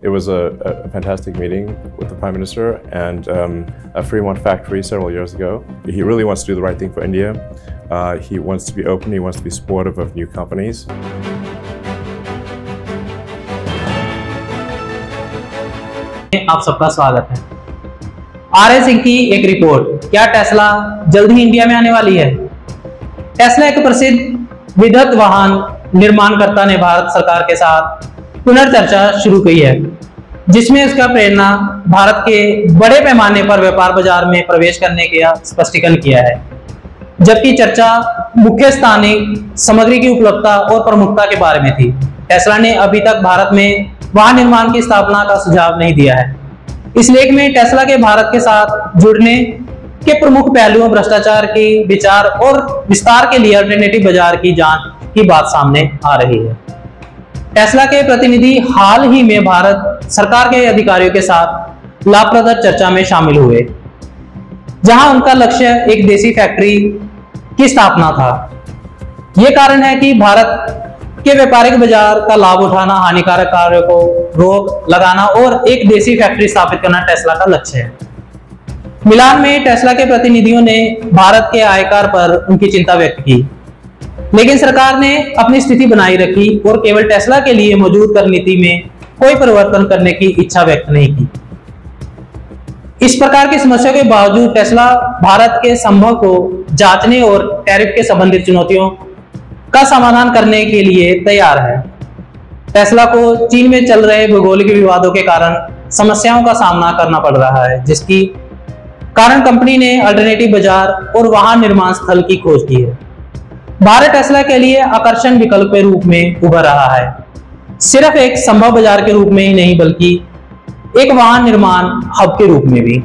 It was a fantastic meeting with the Prime Minister and a Fremont factory several years ago. He really wants to do the right thing for India. He wants to be open, he wants to be supportive of new companies. आप सबका स्वागत है। RS. Singh की एक report, क्या Tesla जल्द ही India में आने वाली है? टेस्ला एक प्रसिद्ध विद्युत वाहन निर्माणकर्ता ने भारत सरकार के साथ पुनर्चर्चा शुरू की है, जिसमें उसका प्रेरणा भारत के बड़े पैमाने पर व्यापार बाजार में प्रवेश करने का स्पष्टीकरण किया है, जबकि चर्चा मुख्य स्थानीय सामग्री की उपलब्धता और प्रमुखता के बारे में थी। टेस्ला ने अभी तक भारत में वाहन निर्माण की स्थापना का सुझाव नहीं दिया है। इस लेख में टेस्ला के भारत के साथ जुड़ने के प्रमुख पहलुओं, भ्रष्टाचार की विचार और विस्तार के लिए अल्टरनेटिव बाजार की जांच की बात सामने आ रही है। टेस्ला के प्रतिनिधि हाल ही में भारत सरकार के अधिकारियों के साथ लाभप्रद चर्चा में शामिल हुए, जहां उनका लक्ष्य एक देसी फैक्ट्री की स्थापना था। यह कारण है कि भारत के व्यापारिक बाजार का लाभ उठाना, हानिकारक कार्यों को रोक लगाना और एक देसी फैक्ट्री स्थापित करना टेस्ला का लक्ष्य है। मिलान में टेस्ला के प्रतिनिधियों ने भारत के आयकर पर उनकी चिंता व्यक्त की, लेकिन सरकार ने अपनी स्थिति बनाए रखी और केवल टेस्ला के लिए मौजूद कर नीति में कोई परिवर्तन करने की इच्छा व्यक्त नहीं की। इस प्रकार की समस्या के बावजूद टेस्ला भारत के संभव को जांचने और टैरिफ के संबंधित चुनौतियों का समाधान करने के लिए तैयार है। टेस्ला को चीन में चल रहे भौगोलिक विवादों के कारण समस्याओं का सामना करना पड़ रहा है, जिसकी कारण कंपनी ने अल्टरनेटिव बाजार और वाहन निर्माण स्थल की खोज की है। भारत टेस्ला के लिए आकर्षण विकल्प के रूप में उभर रहा है, सिर्फ एक संभव बाजार के रूप में ही नहीं, बल्कि एक वाहन निर्माण हब के रूप में भी।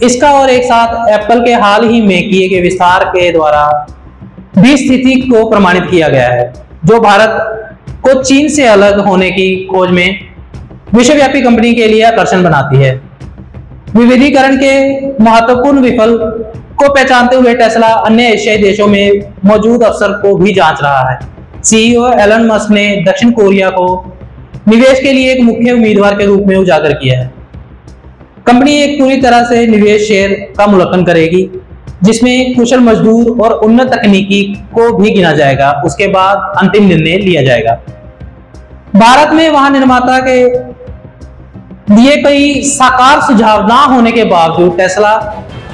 इसका और एक साथ एप्पल के हाल ही में किए गए विस्तार के द्वारा भी स्थिति को प्रमाणित किया गया है, जो भारत को चीन से अलग होने की खोज में विश्वव्यापी कंपनी के लिए आकर्षण बनाती है। विविधीकरण के महत्वपूर्ण विकल्प को पहचानते हुए टेस्ला अन्य एशियाई देशों में मौजूद अवसर को भी जांच रहा है। सीईओ एलन मस्क ने दक्षिण कोरिया को निवेश के लिए एक मुख्य उम्मीदवार के रूप में उजागर किया है। कंपनी एक पूरी तरह से निवेश शेयर का मूल्यांकन करेगी, जिसमें कुशल मजदूर और उन्नत तकनीकी को भी गिना जाएगा। उसके बाद अंतिम निर्णय लिया जाएगा। भारत में वाहन निर्माता के दिए कई साकार सुझाव ना होने के बावजूद टेस्ला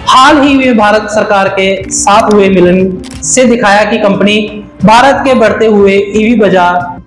हाल ही में भारत सरकार के साथ हुए मिलन से दिखाया कि कंपनी भारत के बढ़ते हुए ईवी बाजार